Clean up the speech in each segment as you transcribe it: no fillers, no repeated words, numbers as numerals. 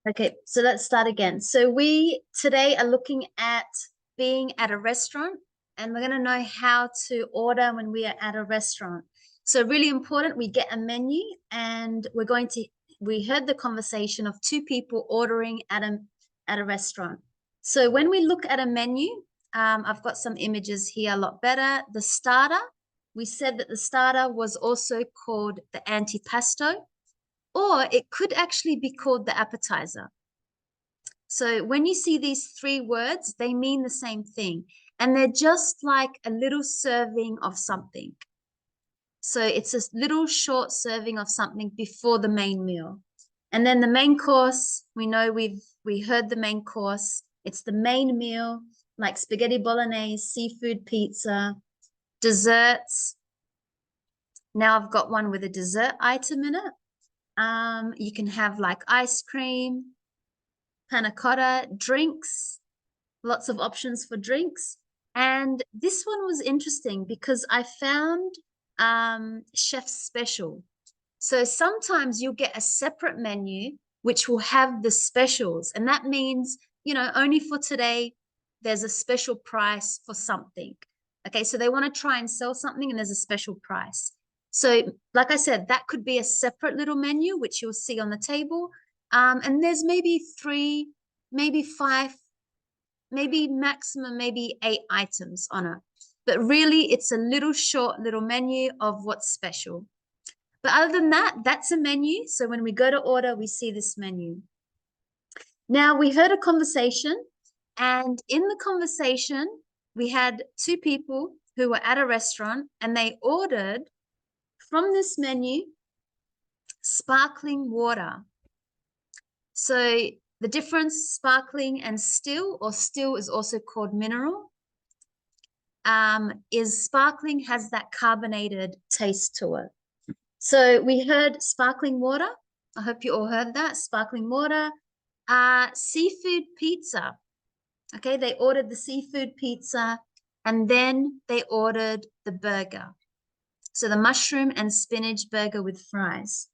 Okay, so let's start again. So we today are looking at being at a restaurant, and we're going to know how to order when we are at a restaurant. So really important, we get a menu, and we heard the conversation of two people ordering at a restaurant. So when we look at a menu, I've got some images here a lot better. The starter, we said that the starter was also called the antipasto, or it could actually be called the appetizer. So when you see these three words, they mean the same thing, and they're just like a little serving of something. So it's a little short serving of something before the main meal. And then the main course, we know we heard the main course. It's the main meal, like spaghetti bolognese, seafood pizza, desserts. Now I've got one with a dessert item in it. You can have like ice cream, panna cotta, drinks, lots of options for drinks. And this one was interesting because I found chef's special. So sometimes you'll get a separate menu which will have the specials, and that means, only for today there's a special price for something. Okay, so they want to try and sell something and there's a special price. So like I said, that could be a separate little menu which you'll see on the table, and there's maybe 3, maybe 5, maybe maximum, maybe 8 items on it. But really, it's a little short little menu of what's special. But other than that, that's a menu. So when we go to order, we see this menu. Now, we heard a conversation, and in the conversation, we had 2 people who were at a restaurant, and they ordered from this menu sparkling water. So the difference, sparkling and still, or still is also called mineral, is sparkling has that carbonated taste to it. So we heard sparkling water. I hope you all heard that, sparkling water. Seafood pizza. Okay, they ordered the seafood pizza, and then they ordered the burger. So the mushroom and spinach burger with fries.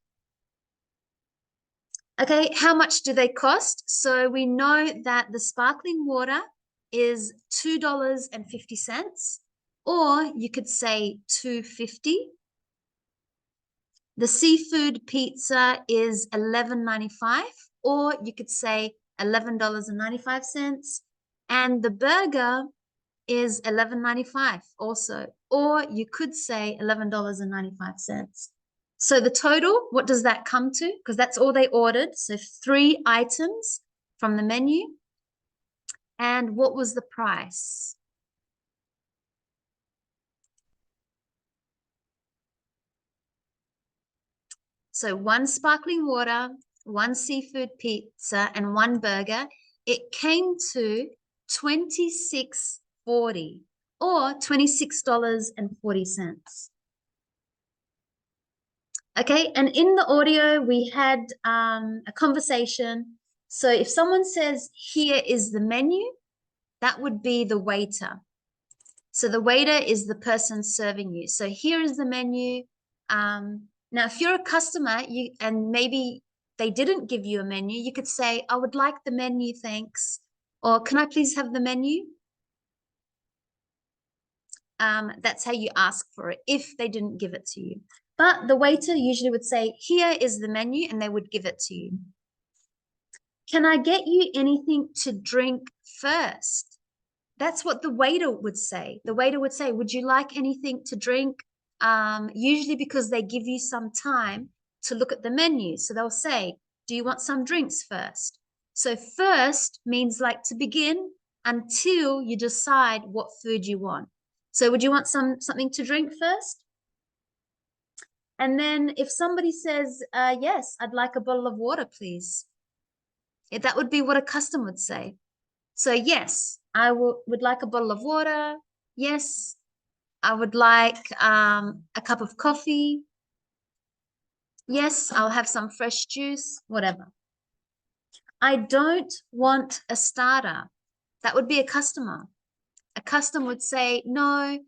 Okay, how much do they cost? So we know that the sparkling water is $2.50, or you could say $2.50. The seafood pizza is $11.95, or you could say $11.95. And the burger is $11.95 also, or you could say $11.95. So the total, what does that come to? Because that's all they ordered. So 3 items from the menu. And what was the price? So 1 sparkling water, 1 seafood pizza, and 1 burger. It came to $26.40, or $26.40. Okay, and in the audio, we had a conversation. So if someone says, here is the menu, that would be the waiter. So the waiter is the person serving you. So here is the menu. Now, if you're a customer, and maybe they didn't give you a menu, you could say, I would like the menu, thanks. Or can I please have the menu? That's how you ask for it if they didn't give it to you. But the waiter usually would say, here is the menu, and they would give it to you. Can I get you anything to drink first? That's what the waiter would say. The waiter would say, would you like anything to drink? Usually because they give you some time to look at the menu. So they'll say, do you want some drinks first? So first means like to begin until you decide what food you want. So would you want something to drink first? And then if somebody says, yes, I'd like a bottle of water, please. That would be what a customer would say. So yes, I would like a bottle of water. Yes, I would like a cup of coffee. Yes, I'll have some fresh juice, whatever. I don't want a starter. That would be a customer. A customer would say, no.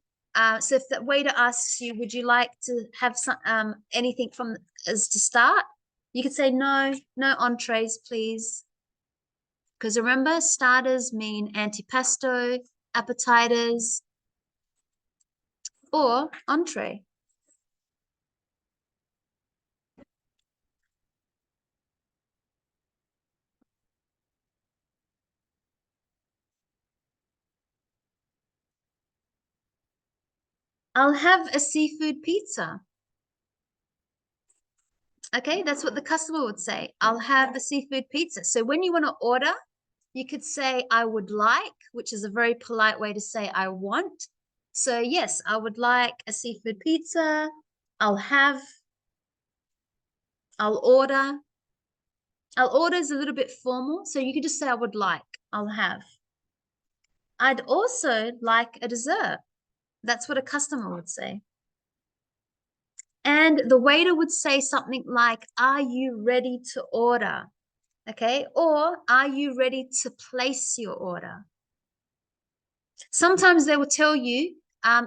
So if the waiter asks you, would you like to have some anything from as to start? You could say, no entrees, please. Because remember, starters mean antipasto, appetizers, or entree. I'll have a seafood pizza. Okay, that's what the customer would say. I'll have a seafood pizza. So when you want to order, you could say, I would like, which is a very polite way to say I want. So yes, I would like a seafood pizza. I'll have, I'll order. I'll order is a little bit formal. So you could just say I would like, I'll have. I'd also like a dessert. That's what a customer would say. And the waiter would say something like, are you ready to order? Okay, or are you ready to place your order? Sometimes they will tell you,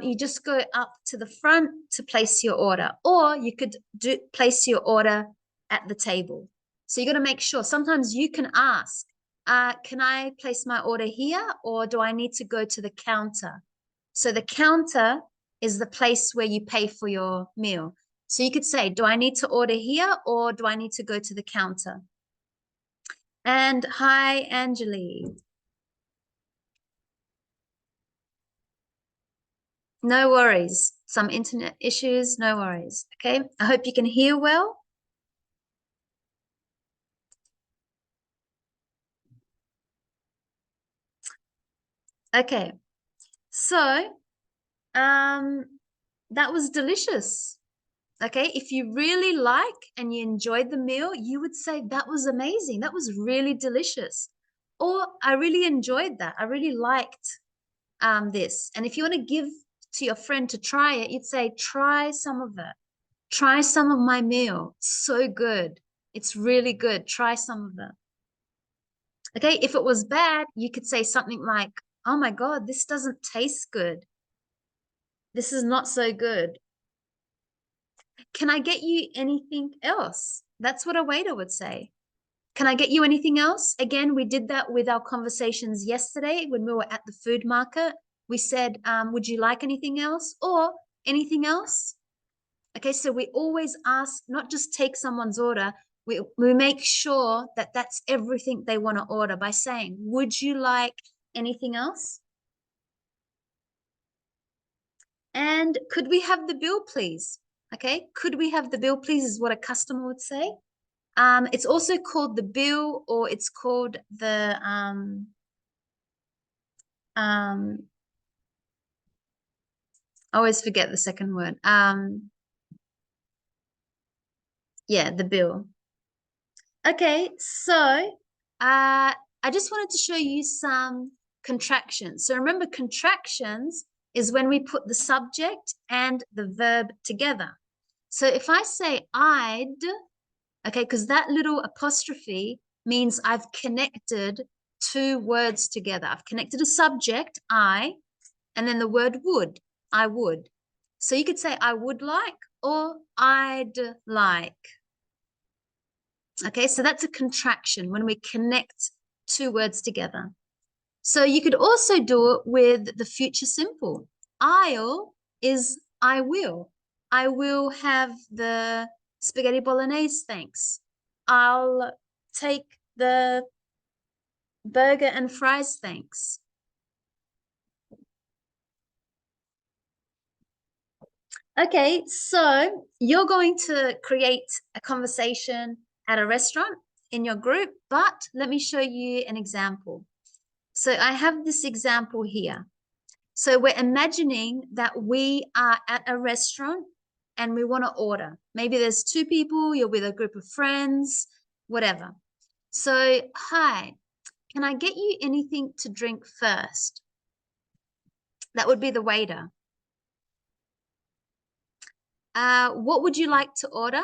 you just go up to the front to place your order, or you could place your order at the table. So you got to make sure. Sometimes you can ask, can I place my order here, or do I need to go to the counter? So the counter is the place where you pay for your meal. So you could say, do I need to order here, or do I need to go to the counter? And hi, Angeli. No worries. Some internet issues, no worries. Okay. I hope you can hear well. Okay. So, that was delicious. Okay. If you really like and you enjoyed the meal, you would say that was amazing. That was really delicious. Or I really enjoyed that. I really liked this. And if you want to give to your friend to try it, you'd say, try some of it. Try some of my meal. It's so good. It's really good. Try some of it. Okay, if it was bad, you could say something like, oh my God, this doesn't taste good. This is not so good. Can I get you anything else? That's what a waiter would say. Can I get you anything else? Again, we did that with our conversations yesterday when we were at the food market. We said, would you like anything else or anything else? Okay, so we always ask, not just take someone's order, we make sure that that's everything they want to order by saying, would you like anything else? And could we have the bill, please? Okay, could we have the bill, please, is what a customer would say. It's also called the bill, or it's called the I always forget the second word. Yeah, the bill. Okay, so I just wanted to show you some contractions. So remember, contractions is when we put the subject and the verb together. So if I say I'd, okay, because that little apostrophe means I've connected two words together. I've connected a subject, I, and then the word would, I would. So you could say I would like or I'd like. Okay, so that's a contraction when we connect two words together. So you could also do it with the future simple. I'll is I will. I will have the spaghetti bolognese, thanks. I'll take the burger and fries, thanks. Okay, so you're going to create a conversation at a restaurant in your group, but let me show you an example. So I have this example here. So we're imagining that we are at a restaurant and we want to order. Maybe there's two people, you're with a group of friends, whatever. So, hi, can I get you anything to drink first? That would be the waiter. What would you like to order?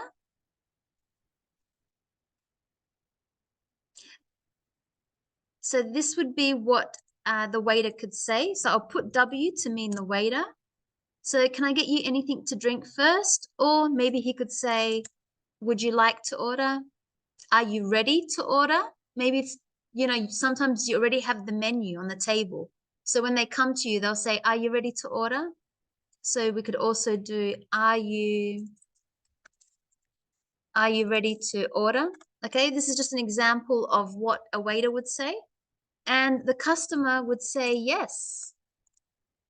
So this would be what the waiter could say. So I'll put W to mean the waiter. So can I get you anything to drink first? Or maybe he could say, would you like to order? Are you ready to order? Maybe it's you know, sometimes you already have the menu on the table. So when they come to you, they'll say, are you ready to order? So we could also do, are you ready to order? Okay, this is just an example of what a waiter would say. And the customer would say, yes,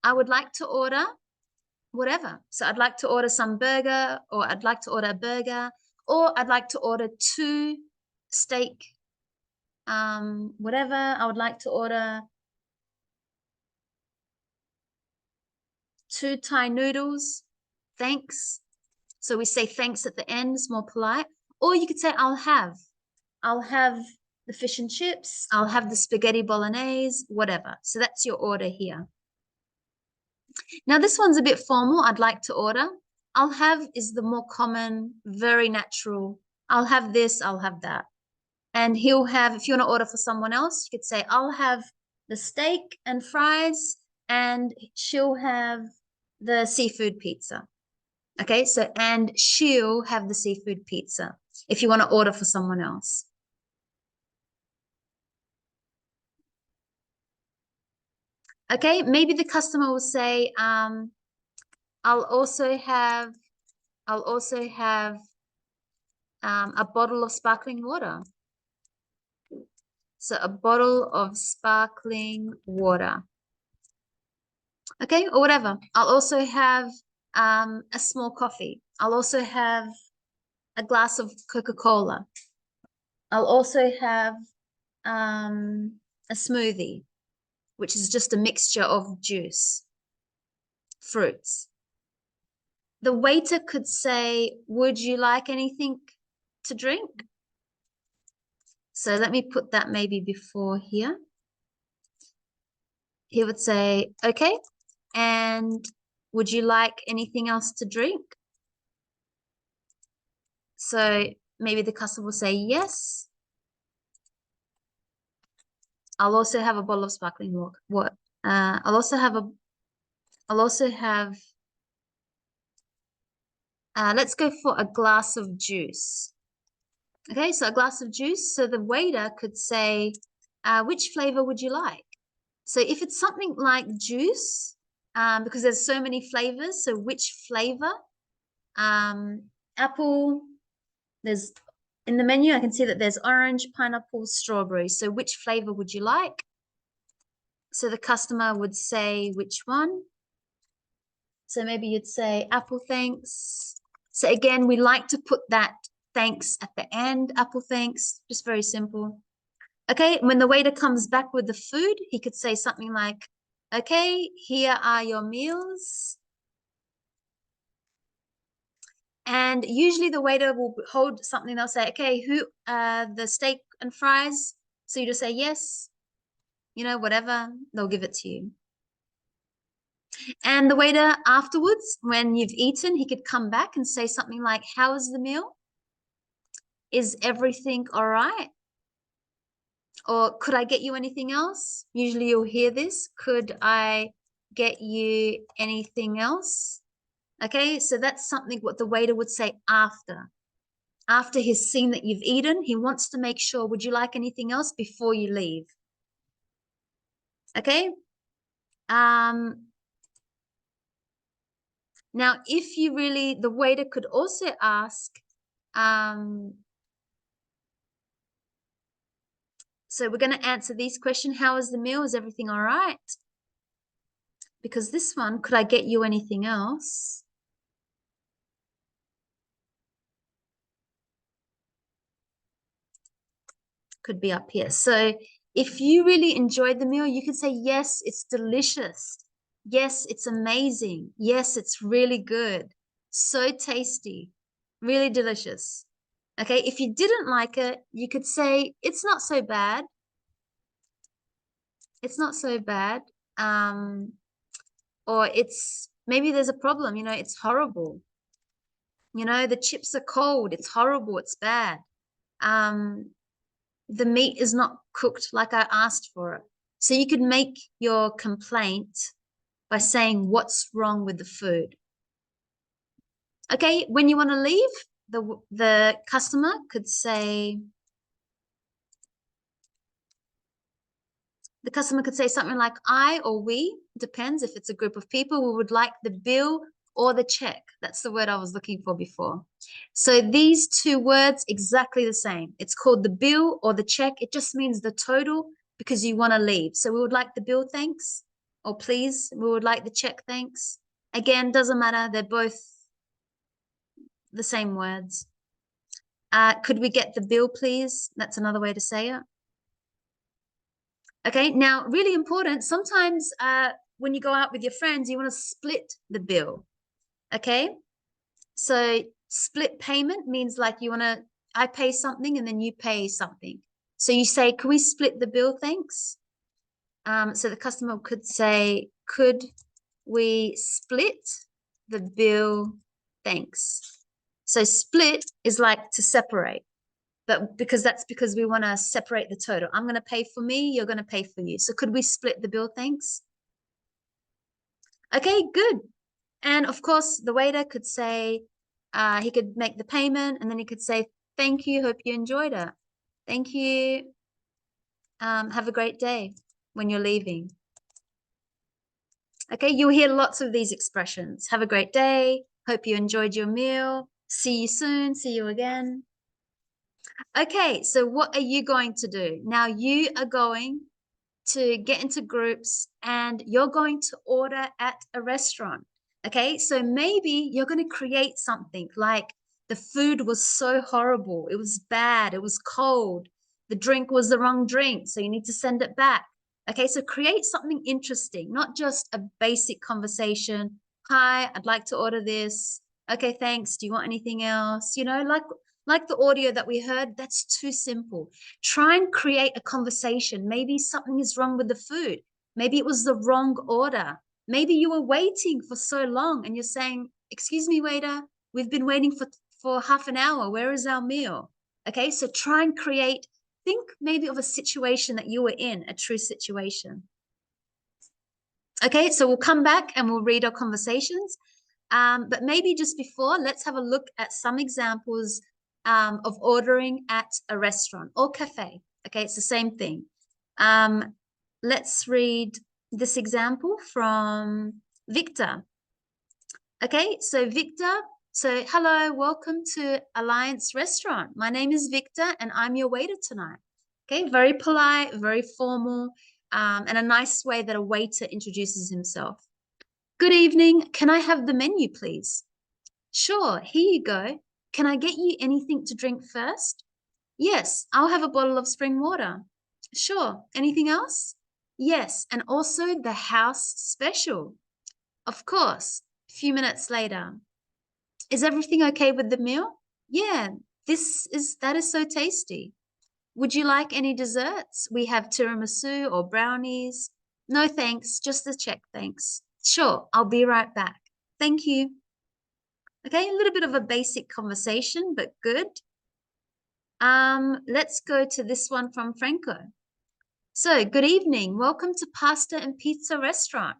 I would like to order whatever. So I'd like to order some burger, or I'd like to order a burger, or I'd like to order 2 steak, whatever. I would like to order 2 Thai noodles. Thanks. So we say thanks at the end, it's more polite. Or you could say, I'll have the fish and chips, I'll have the spaghetti bolognese, whatever. So that's your order here. Now this one's a bit formal. I'd like to order. I'll have is the more common, very natural. I'll have this, I'll have that. And he'll have, if you want to order for someone else, you could say, I'll have the steak and fries, and she'll have the seafood pizza. Okay, so, and she'll have the seafood pizza if you want to order for someone else. Okay, maybe the customer will say, I'll also have a bottle of sparkling water. So a bottle of sparkling water. Okay, or whatever. I'll also have a small coffee. I'll also have a glass of Coca-Cola. I'll also have a smoothie, which is just a mixture of juice, fruits. The waiter could say, would you like anything to drink? So let me put that maybe before here. He would say, okay, and would you like anything else to drink? So maybe the customer will say yes. I'll also have a bottle of sparkling water. I'll also have let's go for a glass of juice. Okay, so a glass of juice. So the waiter could say, which flavor would you like? So if it's something like juice, because there's so many flavors, so which flavor? Apple, there's in the menu, I can see that there's orange, pineapple, strawberry. So which flavor would you like? So the customer would say which one? So maybe you'd say apple, thanks. So again, we like to put that thanks at the end, apple, thanks, just very simple. Okay, when the waiter comes back with the food, he could say something like, okay, here are your meals. And usually the waiter will hold something, they'll say, okay, who, the steak and fries? So you just say yes, you know, whatever, they'll give it to you. And the waiter afterwards, when you've eaten, he could come back and say something like, how was the meal? Is everything all right? Or could I get you anything else? Usually you'll hear this. Could I get you anything else? Okay, so that's something what the waiter would say after. After he's seen that you've eaten, he wants to make sure, would you like anything else before you leave? Okay. Now, if you really, the waiter could also ask, so we're going to answer these questions. How is the meal? Is everything all right? Because this one, could I get you anything else? Could be up here. So if you really enjoyed the meal, you could say, yes, it's delicious. Yes, it's amazing. Yes, it's really good. So tasty, really delicious. Okay, if you didn't like it, you could say, it's not so bad. It's not so bad. Or it's, maybe there's a problem, you know, it's horrible. You know, the chips are cold, it's horrible, it's bad. The meat is not cooked like I asked for it. So you could make your complaint by saying what's wrong with the food. Okay, when you want to leave, the customer could say, The customer could say something like, I or we, depends if it's a group of people, we would like the bill or the check. That's the word I was looking for before. So these two words, exactly the same. It's called the bill or the check. It just means the total because you want to leave. So we would like the bill, thanks. Or please, we would like the check, thanks. Again, doesn't matter. They're both the same words. Could we get the bill, please? That's another way to say it. Okay, now really important. Sometimes when you go out with your friends, you want to split the bill. Okay, so split payment means like I pay something and then you pay something. So you say, can we split the bill, thanks? So the customer could say, could we split the bill, thanks? So split is like to separate. But that's because we want to separate the total. I'm going to pay for me, you're going to pay for you. So could we split the bill, thanks? Okay, good. And of course, the waiter could say, he could make the payment and then he could say, thank you, hope you enjoyed it. Thank you. Have a great day when you're leaving. Okay, you'll hear lots of these expressions. Have a great day. Hope you enjoyed your meal. See you soon. See you again. Okay, so what are you going to do? Now you are going to get into groups and you're going to order at a restaurant. Okay, so maybe you're going to create something like the food was so horrible. It was bad. It was cold. The drink was the wrong drink. So you need to send it back. Okay, so create something interesting, not just a basic conversation. Hi, I'd like to order this. Okay, thanks. Do you want anything else? Like the audio that we heard, that's too simple. Try and create a conversation. Maybe something is wrong with the food. Maybe it was the wrong order. Maybe you were waiting for so long and you're saying, excuse me, waiter, we've been waiting for half an hour. Where is our meal? Okay, so try and think maybe of a situation that you were in, a true situation. Okay, so we'll come back and we'll read our conversations. But maybe just before, let's have a look at some examples of ordering at a restaurant or cafe. Okay, it's the same thing. Let's read this example from Victor. Okay, so Victor, hello, welcome to Alliance Restaurant. My name is Victor and I'm your waiter tonight. Okay, very polite, very formal, and a nice way that a waiter introduces himself. Good evening, can I have the menu, please? Sure, here you go. Can I get you anything to drink first? Yes, I'll have a bottle of spring water. Sure, anything else? Yes, and also the house special. Of course, a few minutes later. Is everything okay with the meal? Yeah, that is so tasty. Would you like any desserts? We have tiramisu or brownies. No, thanks, just the check, thanks. Sure, I'll be right back. Thank you. Okay, a little bit of a basic conversation, but good. Let's go to this one from Franco. So, good evening. Welcome to Pasta and Pizza Restaurant.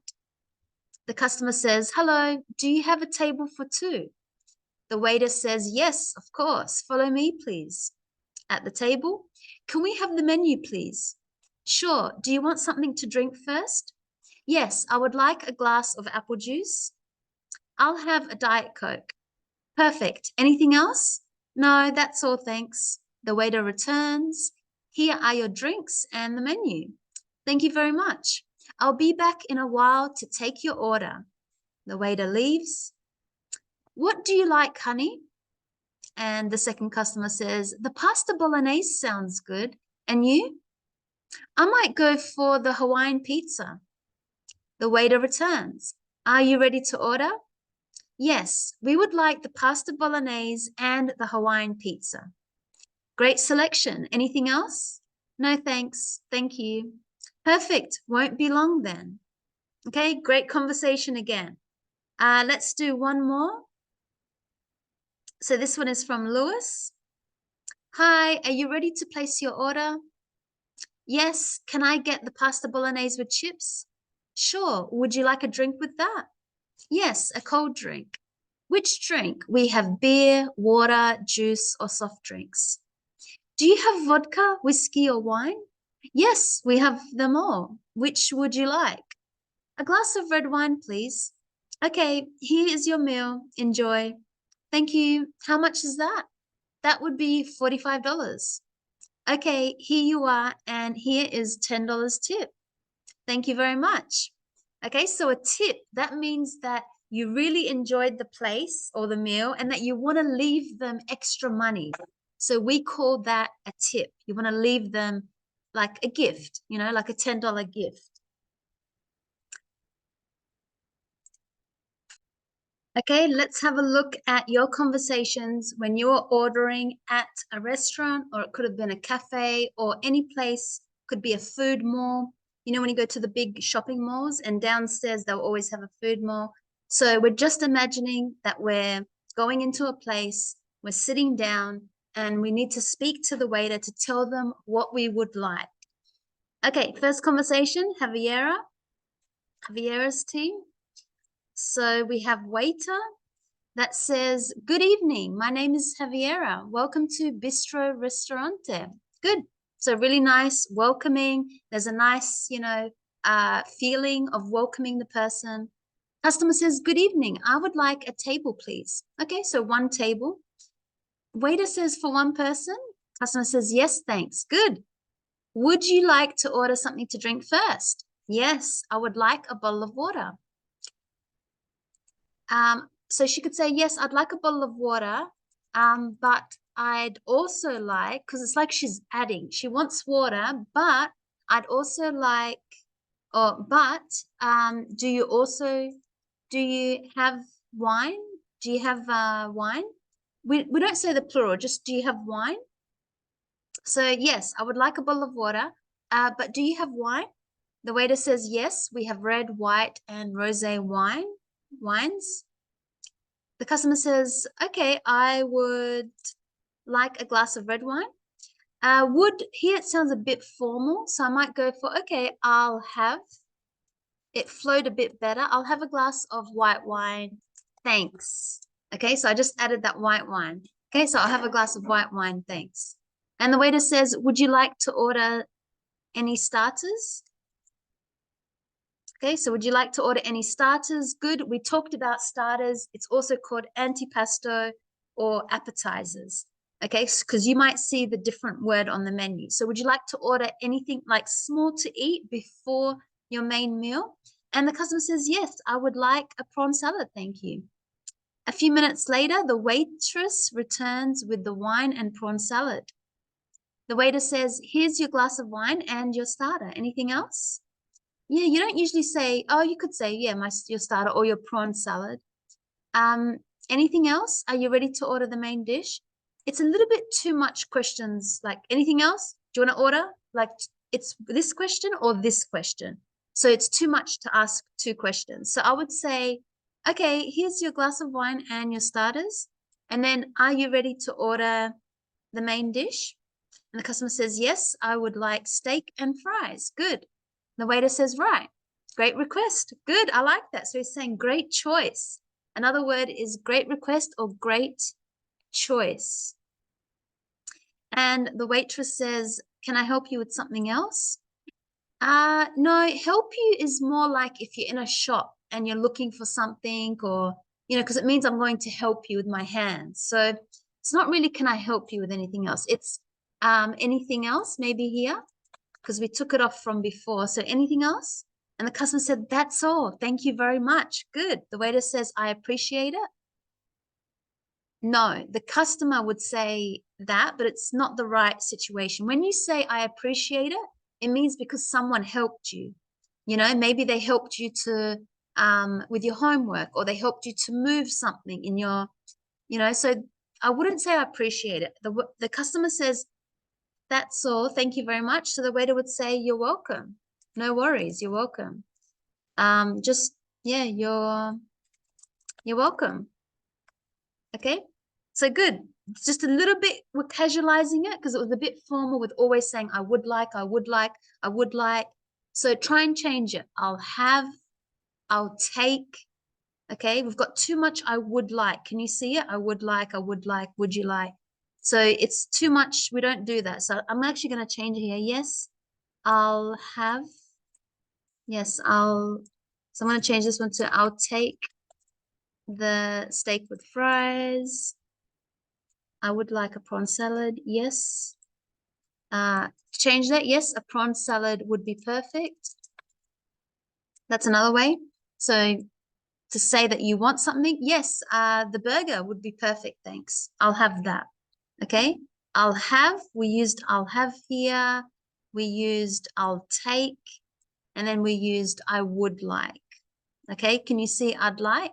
The customer says, hello, do you have a table for two? The waiter says, yes, of course. Follow me, please. At the table, can we have the menu, please? Sure. Do you want something to drink first? Yes, I would like a glass of apple juice. I'll have a Diet Coke. Perfect. Anything else? No, that's all, thanks. The waiter returns. Here are your drinks and the menu. Thank you very much. I'll be back in a while to take your order. The waiter leaves. What do you like, honey? And the second customer says, the pasta bolognese sounds good. And you? I might go for the Hawaiian pizza. The waiter returns. Are you ready to order? Yes, we would like the pasta bolognese and the Hawaiian pizza. Great selection. Anything else? No, thanks. Thank you. Perfect. Won't be long then. Okay, great conversation again. Let's do one more. So this one is from Lewis. Hi, are you ready to place your order? Yes, can I get the pasta bolognese with chips? Sure, would you like a drink with that? Yes, a cold drink. Which drink? We have beer, water, juice, or soft drinks. Do you have vodka, whiskey, or wine? Yes, we have them all. Which would you like? A glass of red wine, please. Okay, here is your meal. Enjoy. Thank you. How much is that? That would be $45. Okay, here you are, and here is $10 tip. Thank you very much. Okay, so a tip, that means that you really enjoyed the place or the meal and that you want to leave them extra money. So we call that a tip. You want to leave them like a gift, like a $10 gift. Okay, let's have a look at your conversations when you were ordering at a restaurant, or it could have been a cafe or any place, could be a food mall. When you go to the big shopping malls and downstairs, they'll always have a food mall. So we're just imagining that we're going into a place, we're sitting down, and we need to speak to the waiter to tell them what we would like. Okay, first conversation, Javiera's team. So we have waiter that says, "Good evening. My name is Javiera. Welcome to Bistro Ristorante." Good. So really nice, welcoming. There's a nice, feeling of welcoming the person. Customer says, "Good evening. I would like a table, please." Okay, so one table. Waiter says, "For one person." Customer says, "Yes, thanks." Good. Would you like to order something to drink first? Yes, I would like a bottle of water. So she could say, "Yes, I'd like a bottle of water, but I'd also like," because it's like she's adding. She wants water, but I'd also like, do you have wine? Do you have wine? We don't say the plural, just do you have wine? So yes, I would like a bottle of water, but do you have wine? The waiter says, "Yes, we have red, white, and rosé wines." The customer says, "Okay, I would like a glass of red wine." Here it sounds a bit formal, so I might go for, "Okay, I'll have," it flowed a bit better. "I'll have a glass of white wine. Thanks." Okay, so I just added that white wine. Okay, so I'll have a glass of white wine. Thanks. And the waiter says, "Would you like to order any starters?" Okay, so would you like to order any starters? Good. We talked about starters. It's also called antipasto or appetizers. Okay, because you might see the different word on the menu. So would you like to order anything like small to eat before your main meal? And the customer says, "Yes, I would like a prawn salad. Thank you." A few minutes later, the waitress returns with the wine and prawn salad. The waiter says, "Here's your glass of wine and your starter. Anything else?" Yeah, you don't usually say, oh, you could say, "Yeah, your starter or your prawn salad." Um, Anything else? Are you ready to order the main dish? It's a little bit too much questions. Like, anything else? Do you want to order? Like, it's this question or this question. So it's too much to ask two questions. So I would say, "Okay, here's your glass of wine and your starters. And then, are you ready to order the main dish?" And the customer says, "Yes, I would like steak and fries." Good. The waiter says, "Right. Great request. Good. I like that." So he's saying great choice. Another word is great request or great choice. And the waitress says, "Can I help you with something else?" No, help you is more like if you're in a shop and you're looking for something, or, because it means I'm going to help you with my hands. So it's not really, "Can I help you with anything else?" It's anything else, maybe here, because we took it off from before. So anything else? And the customer said, "That's all. Thank you very much." Good. The waiter says, "I appreciate it." No, the customer would say that, but it's not the right situation. When you say, "I appreciate it," it means because someone helped you. Maybe they helped you to with your homework, or they helped you to move something in your, so I wouldn't say "I appreciate it." The customer says, "That's all. Thank you very much." So the waiter would say, "You're welcome. No worries. You're welcome." Just, yeah, you're welcome. Okay, so good. It's just a little bit, we're casualizing it because it was a bit formal with always saying "I would like, I would like, I would like." So try and change it. I'll have, I'll take. Okay, we've got too much "I would like." Can you see it? I would like, would you like? So it's too much. We don't do that. So I'm actually going to change it here. Yes, I'll have, yes, so I'm going to change this one to I'll take the steak with fries. I would like a prawn salad. Yes. Change that. Yes, a prawn salad would be perfect. That's another way. So to say that you want something, yes, the burger would be perfect. Thanks. I'll have that. Okay. I'll have, we used I'll have here. We used I'll take, and then we used I would like. Okay. Can you see I'd like?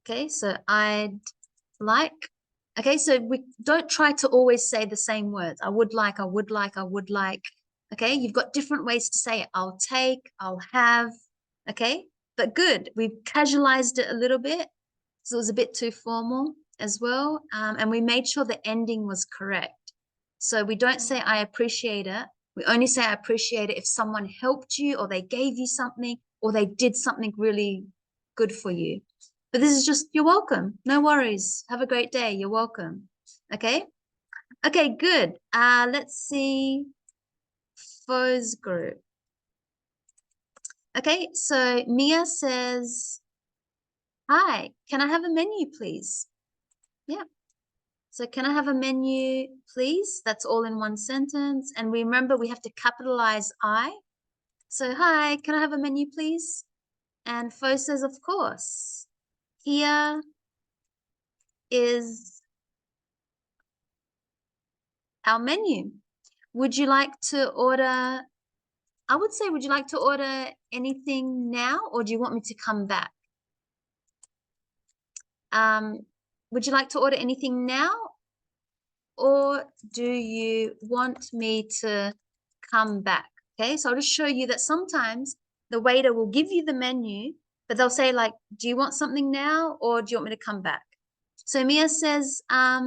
Okay. So I'd like. Okay. So we don't try to always say the same words. I would like, I would like, I would like. Okay. You've got different ways to say it. I'll take, I'll have. Okay. But good. We've casualized it a little bit. So it was a bit too formal as well. And we made sure the ending was correct. So we don't say I appreciate it. We only say I appreciate it if someone helped you or they gave you something or they did something really good for you. But this is just, you're welcome. No worries. Have a great day. You're welcome. Okay. Okay, good. Let's see. Foes group. Okay, so Mia says, hi, can I have a menu, please? Yeah. So can I have a menu, please? That's all in one sentence. And remember, we have to capitalize I. So, hi, can I have a menu, please? And Fo says, of course. Here is our menu. Would you like to order? I would say, would you like to order anything now, or do you want me to come back? Would you like to order anything now, or do you want me to come back? Okay, so I'll just show you that sometimes the waiter will give you the menu, but they'll say like, do you want something now, or do you want me to come back? So Mia says, I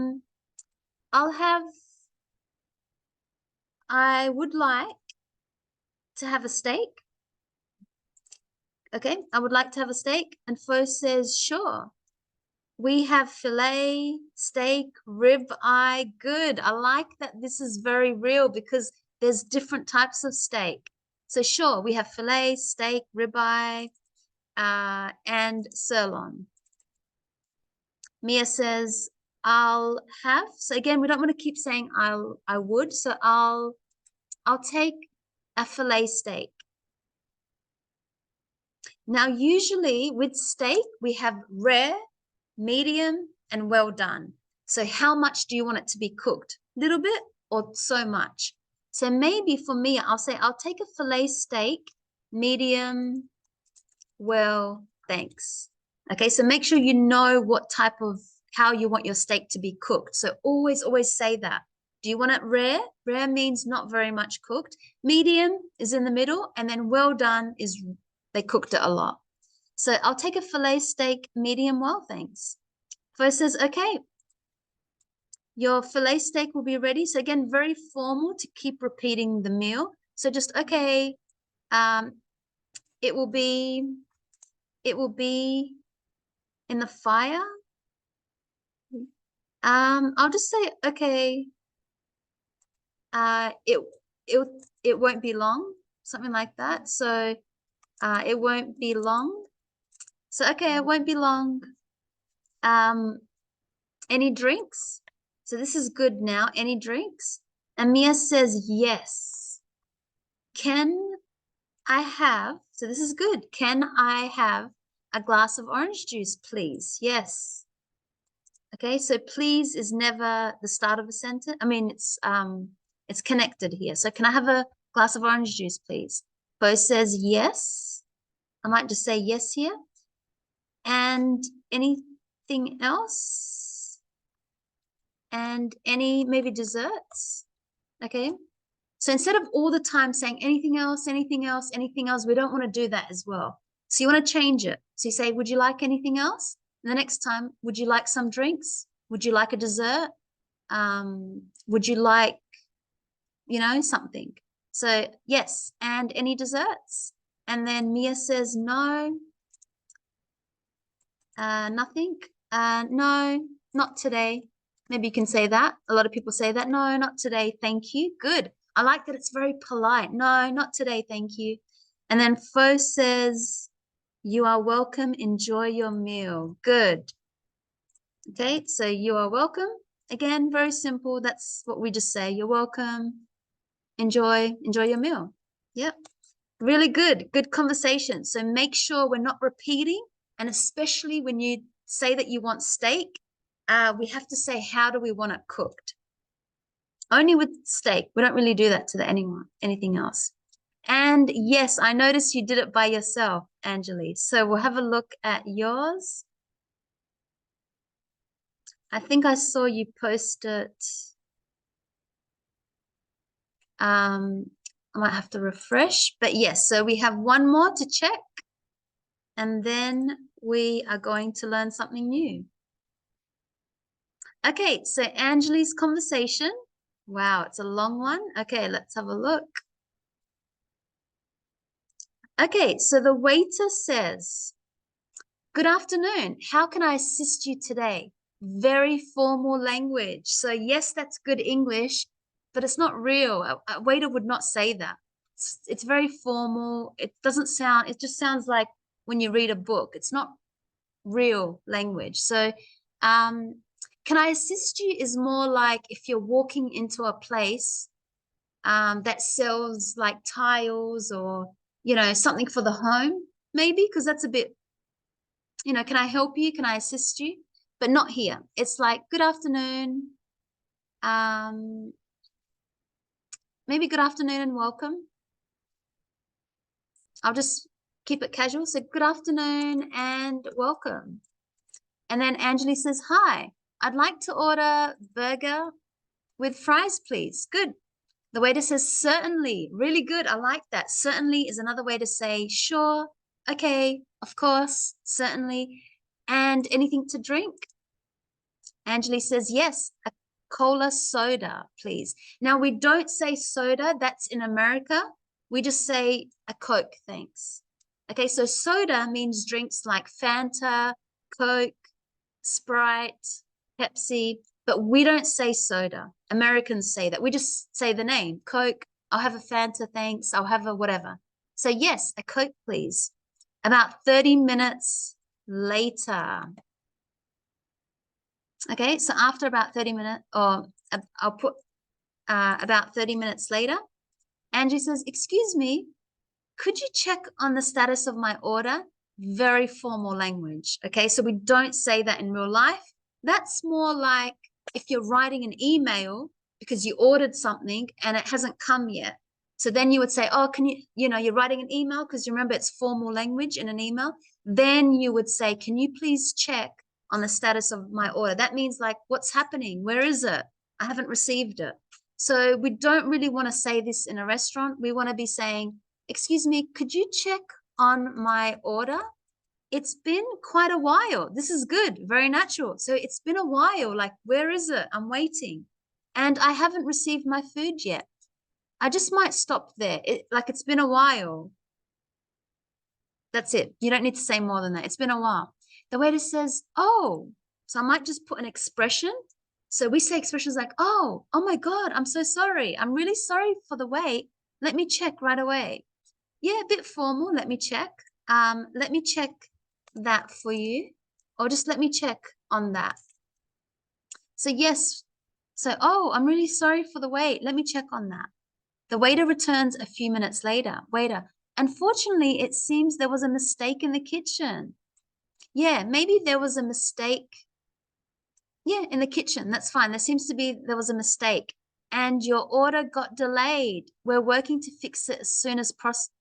would like to have a steak. Okay, I would like to have a steak. And Fo says, sure. We have filet, steak, rib eye. Good. I like that this is very real because there's different types of steak. So sure, we have filet, steak, rib eye, and sirloin. Mia says, I'll have. So again, we don't want to keep saying I would. So I'll take a filet steak. Now, usually with steak, we have rare, medium, and well done. So how much do you want it to be cooked? Little bit or so much? So maybe for me, I'll say I'll take a filet steak, medium, well, thanks. Okay, so make sure you know what type of, how you want your steak to be cooked. So always say that. Do you want it rare? Rare means not very much cooked. Medium is in the middle, and then well done is they cooked it a lot. So I'll take a filet steak, medium well, thanks. First says, okay, your filet steak will be ready. So again, very formal to keep repeating the meal. So just, okay, it will be in the fire. I'll just say, okay, it won't be long, something like that. So it won't be long. So okay, it won't be long. Any drinks? So this is good now. Any drinks? And Mia says yes. Can I have, so this is good. Can I have a glass of orange juice, please? Yes. Okay, so please is never the start of a sentence. I mean, it's connected here. So can I have a glass of orange juice, please? Bo says yes. I might just say yes here. And anything else? And any maybe desserts? Okay. So instead of all the time saying anything else, anything else, anything else, we don't want to do that as well. So you want to change it. So you say, would you like anything else? And the next time, would you like some drinks? Would you like a dessert? Would you like, something? So yes, and any desserts? And then Mia says, no, nothing. No, not today. Maybe you can say that. A lot of people say that. No, not today. Thank you. Good. I like that it's very polite. No, not today, thank you. And then Fo says, you are welcome. Enjoy your meal. Good. Okay, so you are welcome. Again, very simple. That's what we just say. You're welcome. Enjoy your meal. Yep. Really good. Good conversation. So make sure we're not repeating. And especially when you say that you want steak, we have to say, how do we want it cooked? Only with steak. We don't really do that to anything else. And yes, I noticed you did it by yourself, Angeli. So we'll have a look at yours. I think I saw you post it. I might have to refresh, but yes, so we have one more to check, and then we are going to learn something new. Okay, so Angeli's conversation. Wow, it's a long one. Okay, let's have a look. Okay, so the waiter says, good afternoon. How can I assist you today? Very formal language. So yes, that's good English, but it's not real. A waiter would not say that. It's very formal. It just sounds like when you read a book. It's not real language. So can I assist you is more like if you're walking into a place that sells like tiles or, something for the home, maybe, because that's a bit, can I help you? Can I assist you? But not here. It's like, good afternoon. Maybe good afternoon and welcome. I'll just keep it casual. So good afternoon and welcome. And then Angeli says, hi, I'd like to order burger with fries, please. Good. The waiter says, certainly. Really good. I like that. Certainly is another way to say, sure, okay, of course, certainly. And anything to drink? Angeli says, yes, a cola soda, please. Now, we don't say soda. That's in America. We just say a Coke, thanks. Okay, so soda means drinks like Fanta, Coke, Sprite, Pepsi, but we don't say soda. Americans say that. We just say the name, Coke. I'll have a Fanta, thanks. I'll have a whatever. So yes, a Coke, please. About 30 minutes later. Okay, so after about 30 minutes, or I'll put about 30 minutes later, Angie says, excuse me, could you check on the status of my order? Very formal language. Okay, so we don't say that in real life. That's more like if you're writing an email because you ordered something and it hasn't come yet. So then you would say, oh, can you, you're writing an email because you remember it's formal language in an email. Then you would say, can you please check on the status of my order? That means like, what's happening? Where is it? I haven't received it. So we don't really want to say this in a restaurant. We want to be saying, excuse me, could you check on my order? It's been quite a while. This is good, very natural. So it's been a while, like, where is it? I'm waiting. And I haven't received my food yet. I just might stop there. It's been a while. That's it. You don't need to say more than that. It's been a while. The waiter says, oh, so I might just put an expression. So we say expressions like, oh my God, I'm so sorry. I'm really sorry for the wait. Let me check right away. Yeah, a bit formal. Let me check. Let me check that for you, or just let me check on that. So yes. So, oh, I'm really sorry for the wait. Let me check on that. The waiter returns a few minutes later. Waiter, unfortunately, it seems there was a mistake in the kitchen. Yeah, maybe there was a mistake. Yeah, in the kitchen. That's fine. There was a mistake. And your order got delayed. We're working to fix it as soon as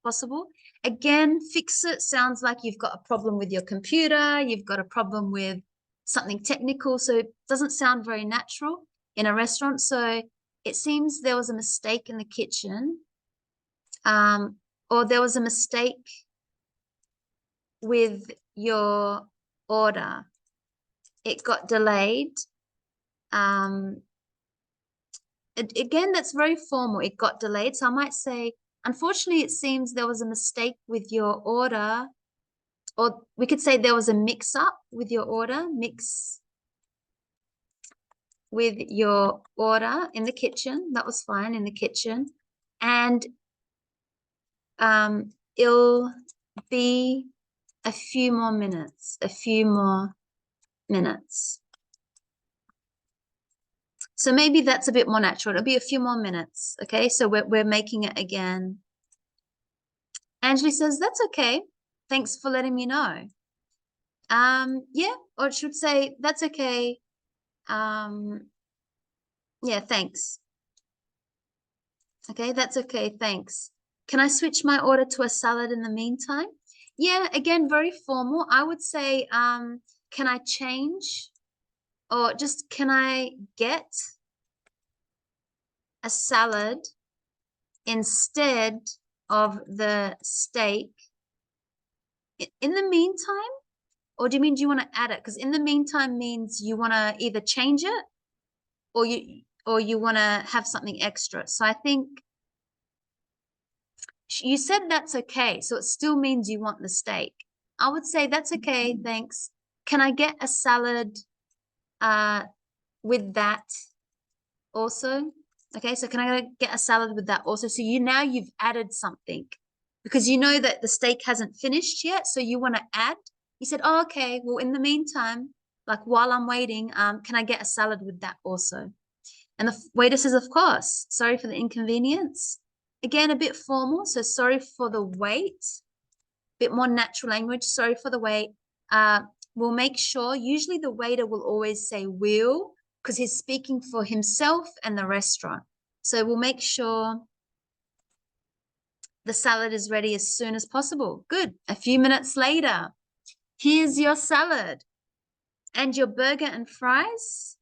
possible. Again, fix it sounds like you've got a problem with your computer, you've got a problem with something technical, so it doesn't sound very natural in a restaurant. So it seems there was a mistake in the kitchen, or there was a mistake with your order. It got delayed. Again, that's very formal. It got delayed. So I might say, unfortunately, it seems there was a mistake with your order. Or we could say there was a mix-up with your order. Mix with your order in the kitchen. That was fine, in the kitchen. and it'll be a few more minutes, So maybe that's a bit more natural. It'll be a few more minutes. Okay, so we're making it again. Angeli says, that's okay. Thanks for letting me know. Yeah, or it should say, that's okay. Yeah, thanks. Okay, that's okay, thanks. Can I switch my order to a salad in the meantime? Yeah, again, very formal. I would say, can I change? Or just, can I get a salad instead of the steak in the meantime? Or do you want to add it? Because in the meantime means you want to either change it or you want to have something extra. So I think you said that's okay. So it still means you want the steak. I would say that's okay, thanks. Can I get a salad with that also? Okay, so can I get a salad with that also? So now you've added something because you know that the steak hasn't finished yet. So you want to add. You said, oh, okay, well, in the meantime, like while I'm waiting, can I get a salad with that also? And the waiter says, of course, sorry for the inconvenience. Again, a bit formal. So sorry for the wait, bit more natural language. Sorry for the wait. We'll make sure, usually the waiter will always say will, because he's speaking for himself and the restaurant. So we'll make sure the salad is ready as soon as possible. Good. A few minutes later, here's your salad and your burger and fries.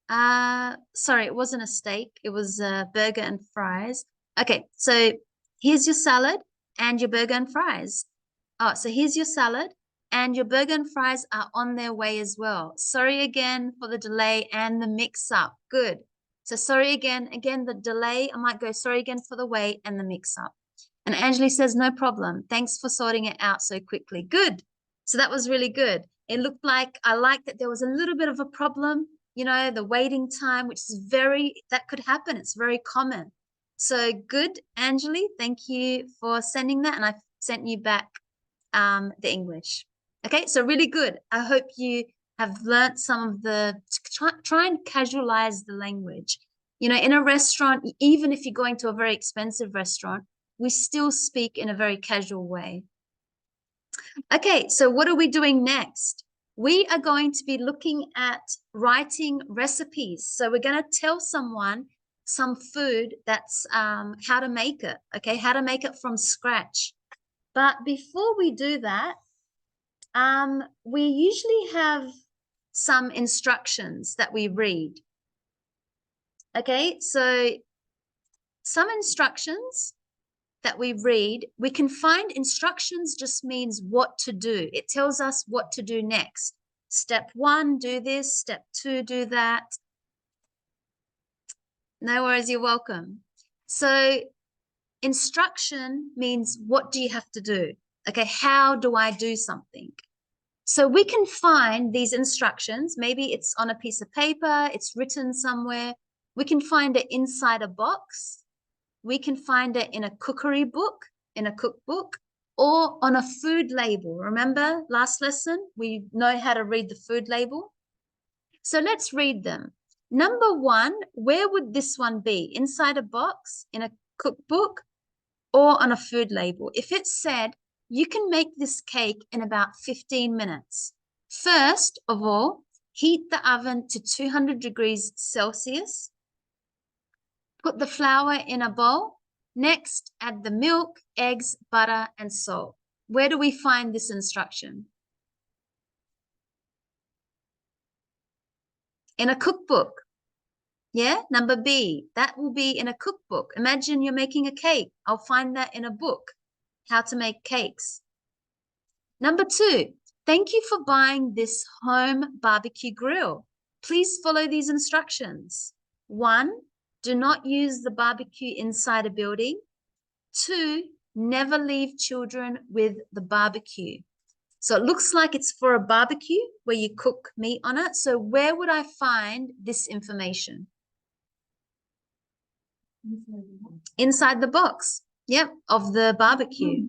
Sorry, it wasn't a steak. It was a burger and fries. Okay, so here's your salad and your burger and fries. Oh, so here's your salad and your burger and fries are on their way as well. Sorry again for the delay and the mix-up. Good. So sorry again, the delay. I might go sorry again for the wait and the mix-up. And Angeli says, no problem. Thanks for sorting it out so quickly. Good. So that was really good. It looked like, I liked that there was a little bit of a problem, the waiting time, which is that could happen. It's very common. So good, Angeli. Thank you for sending that. And I sent you back the English. Okay, so really good. I hope you have learned some of try and casualize the language. In a restaurant, even if you're going to a very expensive restaurant, we still speak in a very casual way. Okay, so what are we doing next? We are going to be looking at writing recipes. So we're going to tell someone some food that's how to make it, okay? How to make it from scratch. But before we do that, we usually have some instructions that we read. Okay, so some instructions that we read, we can find instructions just means what to do. It tells us what to do next. Step 1, do this. Step 2, do that. No worries, you're welcome. So instruction means what do you have to do? Okay, how do I do something? So we can find these instructions. Maybe it's on a piece of paper, it's written somewhere. We can find it inside a box. We can find it in a cookery book, in a cookbook, or on a food label. Remember last lesson, we know how to read the food label. So let's read them. Number 1, where would this one be? Inside a box, in a cookbook, or on a food label? If it said, you can make this cake in about 15 minutes. First of all, heat the oven to 200 degrees Celsius. Put the flour in a bowl. Next, add the milk, eggs, butter, and salt. Where do we find this instruction? In a cookbook. Yeah, number B, that will be in a cookbook. Imagine you're making a cake. I'll find that in a book, how to make cakes. Number 2, thank you for buying this home barbecue grill. Please follow these instructions. 1, do not use the barbecue inside a building. 2, never leave children with the barbecue. So it looks like it's for a barbecue where you cook meat on it. So where would I find this information? Inside the box. Yep, of the barbecue.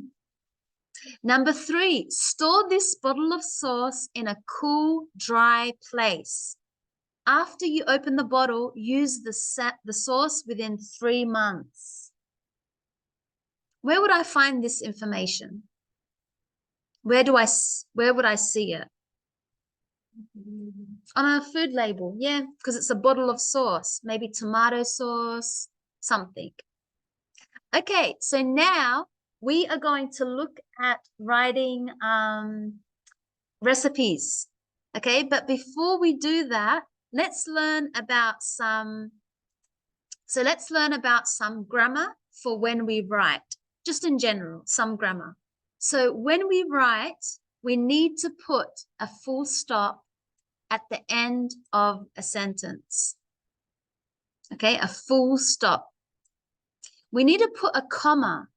Number 3, store this bottle of sauce in a cool, dry place. After you open the bottle, use the sauce within 3 months. Where would I find this information? Where would I see it? On a food label, yeah, because it's a bottle of sauce, maybe tomato sauce, something. Okay, so now we are going to look at writing recipes. Okay, but before we do that, let's learn about some grammar for when we write, just in general, some grammar. So when we write, we need to put a full stop at the end of a sentence. Okay, a full stop. We need to put a comma.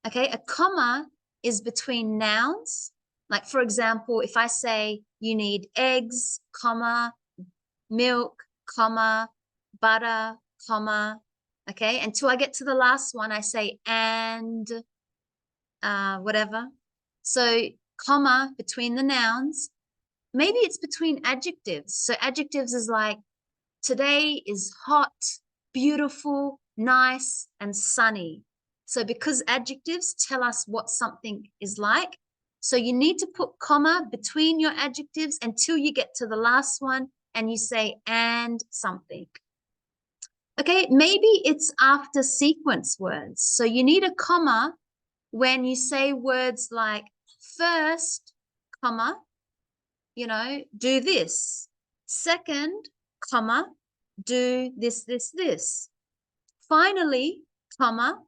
Okay, a comma is between nouns. Like, for example, if I say you need eggs, comma, milk, comma, butter, comma, okay, until I get to the last one, I say and whatever. So comma between the nouns. Maybe it's between adjectives. So adjectives is like, today is hot, beautiful, nice, and sunny. So because adjectives tell us what something is like, so you need to put comma between your adjectives until you get to the last one and you say and something. Okay, maybe it's after sequence words. So you need a comma when you say words like first, comma, do this. Second, comma, do this, this, this. Finally, comma.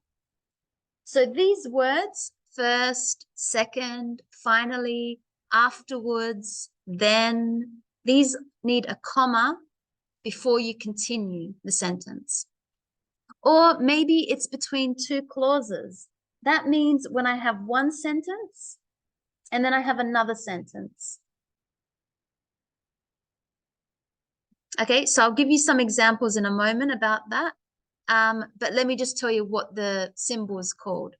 So these words, first, second, finally, afterwards, then, these need a comma before you continue the sentence. Or maybe it's between 2 clauses. That means when I have one sentence and then I have another sentence. Okay, so I'll give you some examples in a moment about that. But let me just tell you what the symbol is called.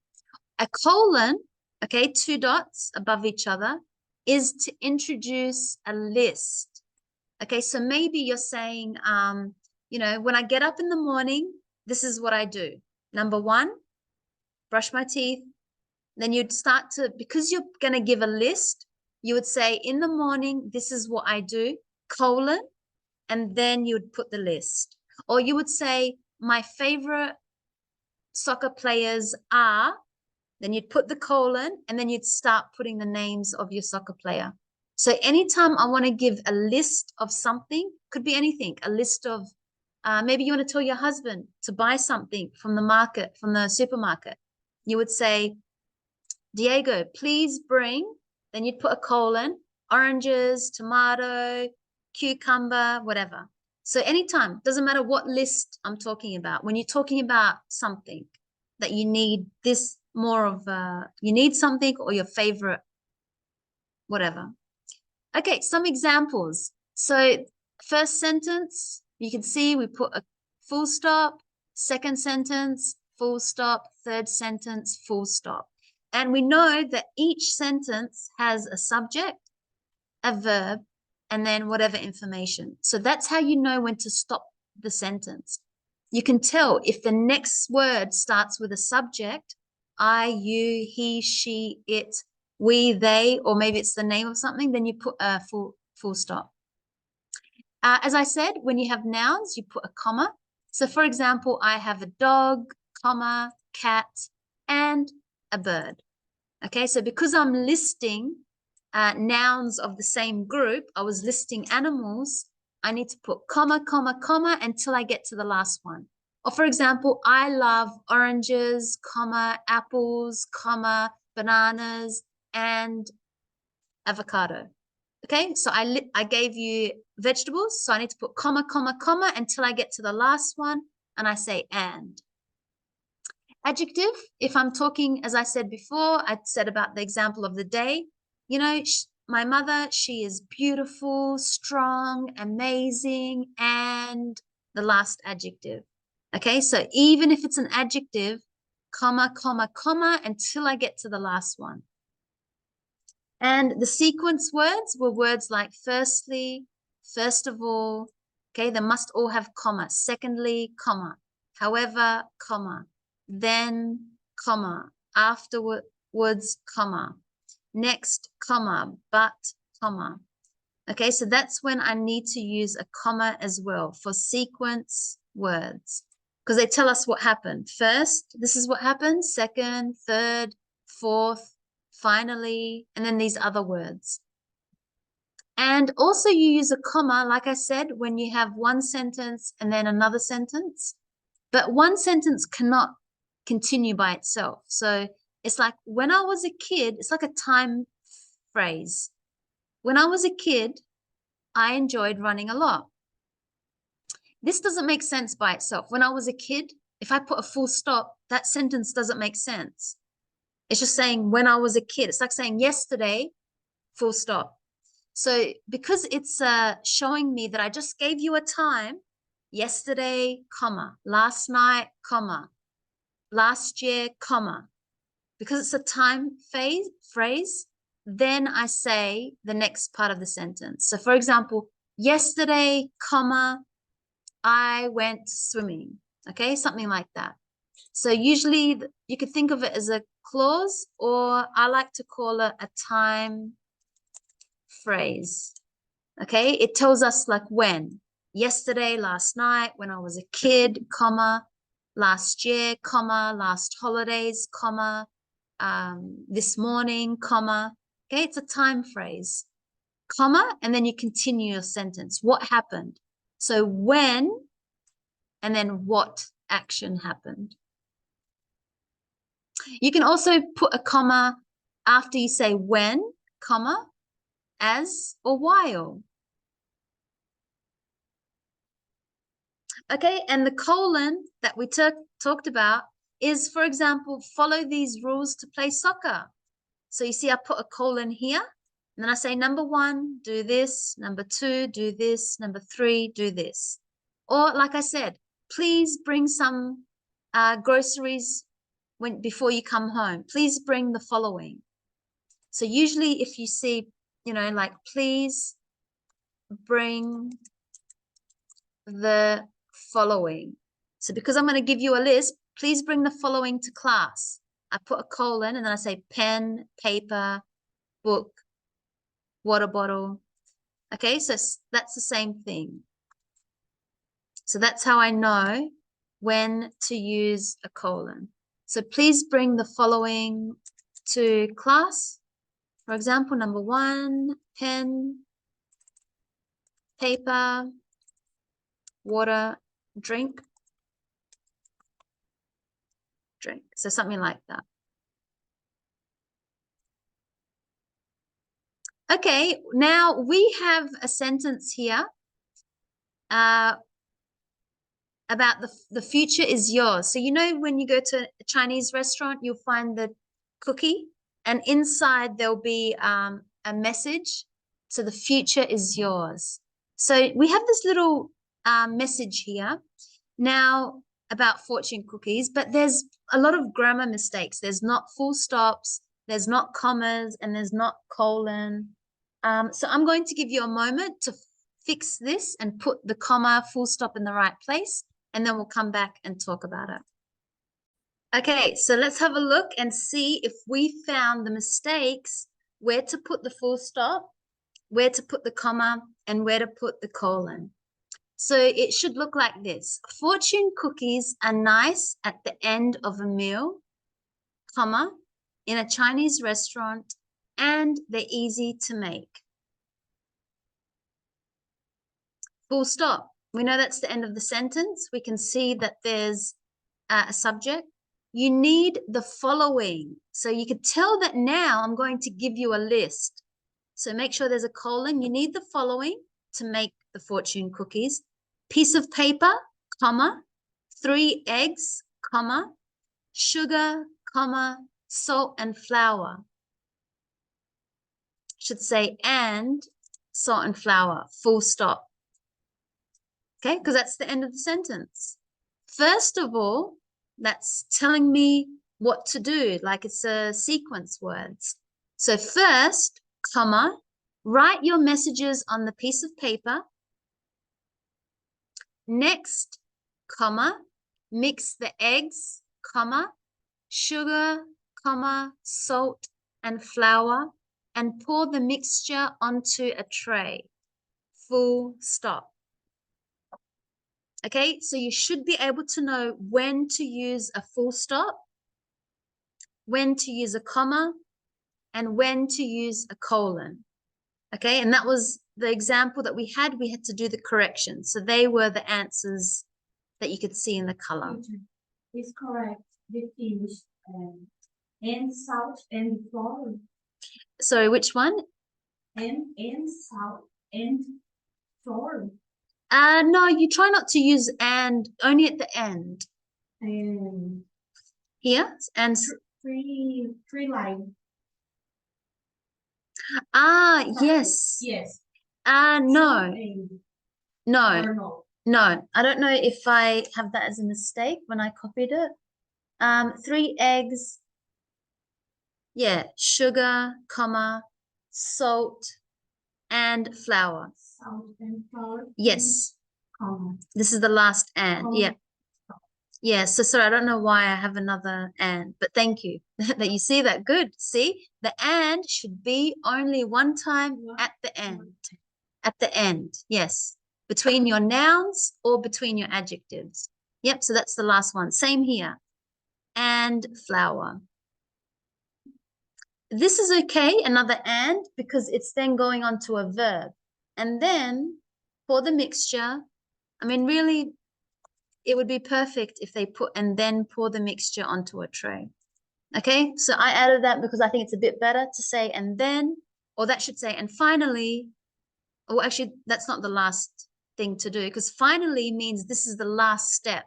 A colon, okay, 2 dots above each other, is to introduce a list. Okay, so maybe you're saying, when I get up in the morning, this is what I do. Number 1, brush my teeth. Then you'd start to, because you're going to give a list, you would say, in the morning, this is what I do, colon, and then you would put the list. Or you would say, my favorite soccer players are, then you'd put the colon, and then you'd start putting the names of your soccer player. So anytime I want to give a list of something, could be anything, a list of, maybe you want to tell your husband to buy something from the market, from the supermarket. You would say, Diego, please bring, then you'd put a colon, oranges, tomato, cucumber, whatever. So anytime, doesn't matter what list I'm talking about. When you're talking about something that you need this more of, you need something or your favorite, whatever. Okay, some examples. So first sentence, you can see we put a full stop. Second sentence, full stop. Third sentence, full stop. And we know that each sentence has a subject, a verb, and then whatever information. So that's how you know when to stop the sentence. You can tell if the next word starts with a subject, I, you, he, she, it, we, they, or maybe it's the name of something, then you put a full stop. As I said, when you have nouns, you put a comma. So for example, I have a dog, comma, cat, and a bird. Okay, so because I'm listing nouns of the same group, I was listing animals, I need to put comma, comma, comma until I get to the last one. Or for example, I love oranges, comma, apples, comma, bananas, and avocado. Okay, so I gave you vegetables, so I need to put comma, comma, comma until I get to the last one, and I say and. Adjective, if I'm talking, as I said before, I said about the example of the day, my mother, she is beautiful, strong, amazing, and the last adjective. Okay, so even if it's an adjective, comma, comma, comma, until I get to the last one. And the sequence words were words like firstly, first of all, okay, they must all have comma. Secondly, comma. However, comma. Then, comma. Afterwards, comma. Next, comma. But, comma. Okay, so that's when I need to use a comma as well for sequence words, because they tell us what happened. First, this is what happened. Second, third, fourth, finally, and then these other words. And also you use a comma, like I said, when you have one sentence and then another sentence, but one sentence cannot continue by itself. So it's like when I was a kid, it's like a time phrase. When I was a kid, I enjoyed running a lot. This doesn't make sense by itself. When I was a kid, if I put a full stop, that sentence doesn't make sense. It's just saying when I was a kid. It's like saying yesterday, full stop. So because it's showing me that I just gave you a time, yesterday, comma, last night, comma, last year, comma. Because it's a time phrase, then I say the next part of the sentence. So for example, yesterday, comma, I went swimming. Okay, something like that. So usually you could think of it as a clause, or I like to call it a time phrase. Okay, it tells us like when. Yesterday, last night, when I was a kid, comma, last year, comma, last holidays, comma, this morning, comma. Okay, it's a time phrase, comma, and then you continue your sentence. What happened? So when, and then what action happened. You can also put a comma after you say when, comma, as, or while. Okay, and the colon that we talked about is, for example, follow these rules to play soccer. So you see I put a colon here, and then I say number 1, do this, number 2, do this, number 3, do this. Or like I said, please bring some groceries before you come home. Please bring the following. So usually if you see, like please bring the following. So because I'm going to give you a list, please bring the following to class. I put a colon and then I say pen, paper, book, water bottle. Okay, so that's the same thing. So that's how I know when to use a colon. So please bring the following to class. For example, number 1, pen, paper, water, drink. So something like that. Okay, now we have a sentence here about the future is yours. So when you go to a Chinese restaurant, you'll find the cookie, and inside there'll be a message. So the future is yours. So we have this little message here now about fortune cookies, but there's a lot of grammar mistakes. There's not full stops, there's not commas, and there's not colon. So I'm going to give you a moment to fix this and put the comma, full stop in the right place, and then we'll come back and talk about it. Okay, so let's have a look and see if we found the mistakes, where to put the full stop, where to put the comma, and where to put the colon. So it should look like this. Fortune cookies are nice at the end of a meal, comma, in a Chinese restaurant, and they're easy to make. Full stop. We know that's the end of the sentence. We can see that there's a subject. You need the following. So you could tell that now I'm going to give you a list. So make sure there's a colon. You need the following to make the fortune cookies. Piece of paper, comma, 3 eggs, comma, sugar, comma, salt and flour. Should say and salt and flour, full stop. Okay, because that's the end of the sentence. first of all, that's telling me what to do, like it's a sequence words. So first, comma, write your messages on the piece of paper. Next, comma, mix the eggs, comma, sugar, comma, salt, and flour, and pour the mixture onto a tray. Full stop. Okay, so you should be able to know when to use a full stop, when to use a comma, and when to use a colon. Okay, and that was the example that we had to do the correction. So they were the answers that you could see in the color. It's correct. The finished and salt and flour. Sorry, which one? And salt and flour. No, you try not to use and, only at the end. Here, and three line. Yes. Yes. No. No. No. No, I don't know if I have that as a mistake when I copied it. 3 eggs. Yeah, sugar, comma, salt, and flour. Salt and flour. Yes. Comma. This is the last and. Comma. Yeah. Yeah, so sorry, I don't know why I have another and, but thank you that you see that. Good. See, the and should be only one time at the end. At the end, yes. Between your nouns or between your adjectives. Yep, so that's the last one. Same here. And flour. This is okay, another and, because it's then going on to a verb. And then for the mixture, I mean, really, it would be perfect if they put and then pour the mixture onto a tray. Okay, so I added that because I think it's a bit better to say and then, or that should say and finally, or actually that's not the last thing to do, because finally means this is the last step.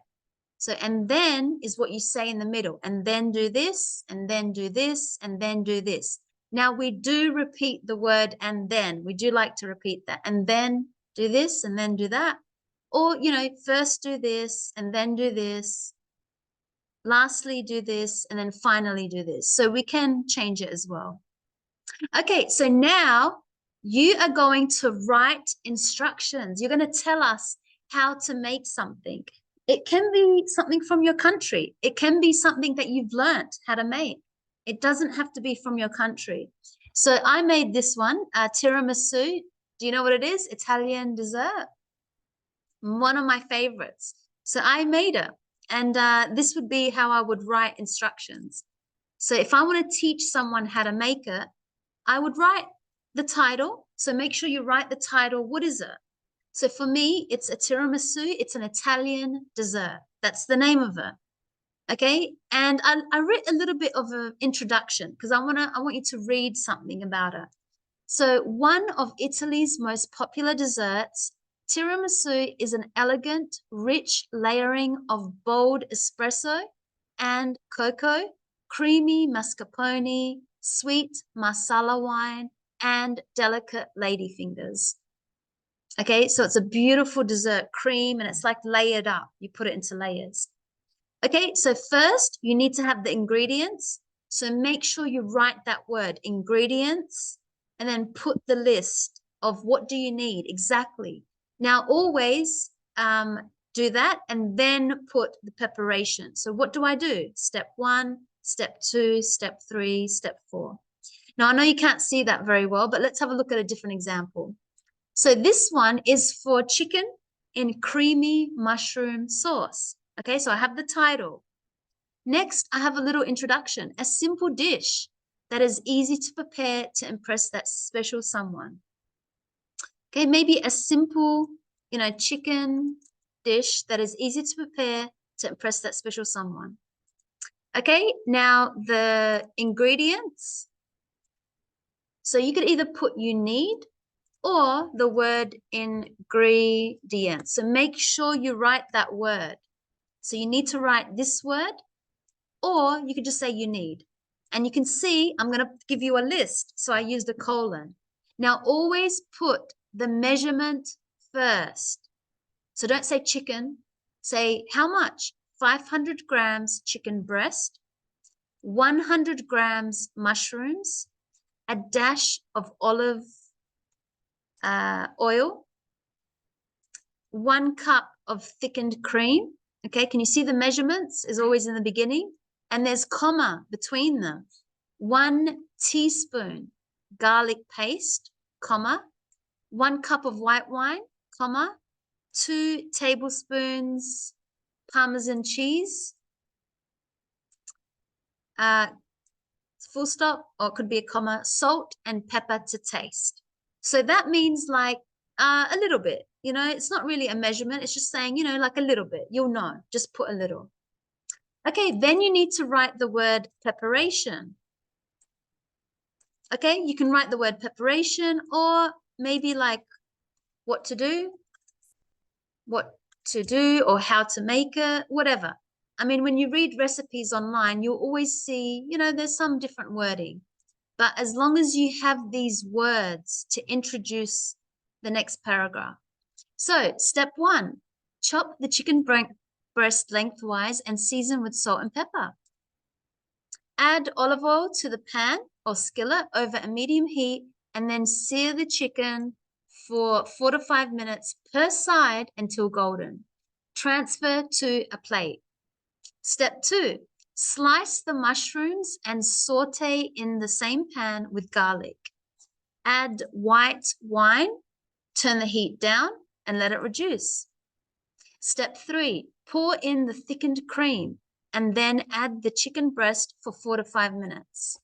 So and then is what you say in the middle, and then do this, and then do this, and then do this. Now we do repeat the word and then. We do like to repeat that. And then do this, and then do that. Or, you know, first do this, and then do this. Lastly, do this, and then finally do this. So we can change it as well. Okay, so now you are going to write instructions. You're going to tell us how to make something. It can be something from your country. It can be something that you've learned how to make. It doesn't have to be from your country. So I made this one, tiramisu. Do you know what it is? Italian dessert. One of my favorites. So I made it. And this would be how I would write instructions. So if I want to teach someone how to make it, I would write the title. So make sure you write the title. What is it? So for me, it's a tiramisu. It's an Italian dessert. That's the name of it. Okay. And I wrote a little bit of an introduction because I want you to read something about it. So one of Italy's most popular desserts, tiramisu, is an elegant, rich layering of bold espresso and cocoa, creamy mascarpone, sweet marsala wine, and delicate ladyfingers. Okay, so it's a beautiful dessert, cream, and it's like layered up. You put it into layers. Okay, so first you need to have the ingredients. So make sure you write that word, ingredients, and then put the list of what do you need exactly. Now, always do that and then put the preparation. So what do I do? Step 1, step 2, step 3, step 4. Now, I know you can't see that very well, but let's have a look at a different example. So this one is for chicken in creamy mushroom sauce. Okay, so I have the title. Next, I have a little introduction, a simple dish that is easy to prepare to impress that special someone. Okay, maybe a simple, chicken dish that is easy to prepare to impress that special someone. Okay, now the ingredients. So you could either put you need or the word ingredients. So make sure you write that word. So you need to write this word, or you could just say you need. And you can see, I'm going to give you a list. So I used a colon. Now always put the measurement first. So don't say chicken, say how much? 500 grams chicken breast, 100 grams mushrooms, a dash of olive oil, 1 cup of thickened cream. Okay, can you see the measurements is always in the beginning? And there's comma between them. 1 teaspoon garlic paste, comma, 1 cup of white wine, comma, 2 tablespoons Parmesan cheese, full stop, or it could be a comma, salt and pepper to taste. So that means like a little bit, you know, it's not really a measurement. It's just saying, you know, like a little bit, you'll know, just put a little. Okay, then you need to write the word preparation. Okay, you can write the word preparation, or maybe like what to do, or how to make it, whatever. I mean, when you read recipes online, you'll always see, you know, there's some different wording. But as long as you have these words to introduce the next paragraph. So step 1, chop the chicken breast lengthwise and season with salt and pepper. Add olive oil to the pan or skillet over a medium heat, and then sear the chicken for 4 to 5 minutes per side until golden. Transfer to a plate. Step 2, slice the mushrooms and saute in the same pan with garlic. Add white wine, turn the heat down and let it reduce. Step 3, pour in the thickened cream and then add the chicken breast for 4 to 5 minutes.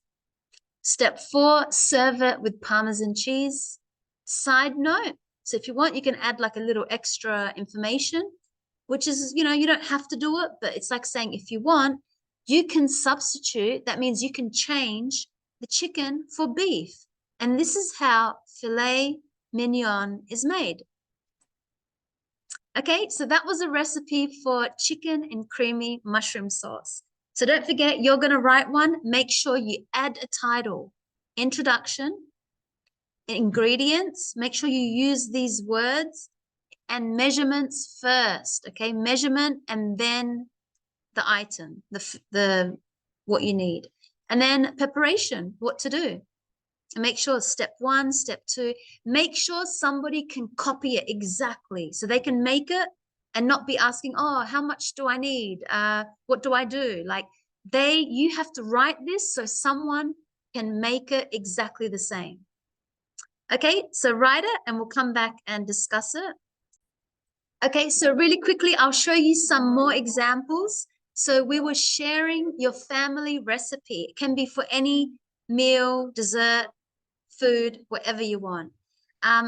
Step 4, serve it with Parmesan cheese. Side note, so if you want, you can add like a little extra information, which is, you know, you don't have to do it, but it's like saying if you want, you can substitute. That means you can change the chicken for beef. And this is how filet mignon is made. Okay, so that was a recipe for chicken and creamy mushroom sauce. So don't forget, you're going to write one. Make sure you add a title, introduction, ingredients. Make sure you use these words, and measurements first. Okay, measurement and then the item, the what you need, and then preparation, what to do. And make sure step 1, step 2, make sure somebody can copy it exactly so they can make it and not be asking, oh, how much do I need? What do I do? Like you have to write this so someone can make it exactly the same. Okay, so write it and we'll come back and discuss it. Okay, so really quickly, I'll show you some more examples. So we were sharing your family recipe. It can be for any meal, dessert, food, whatever you want.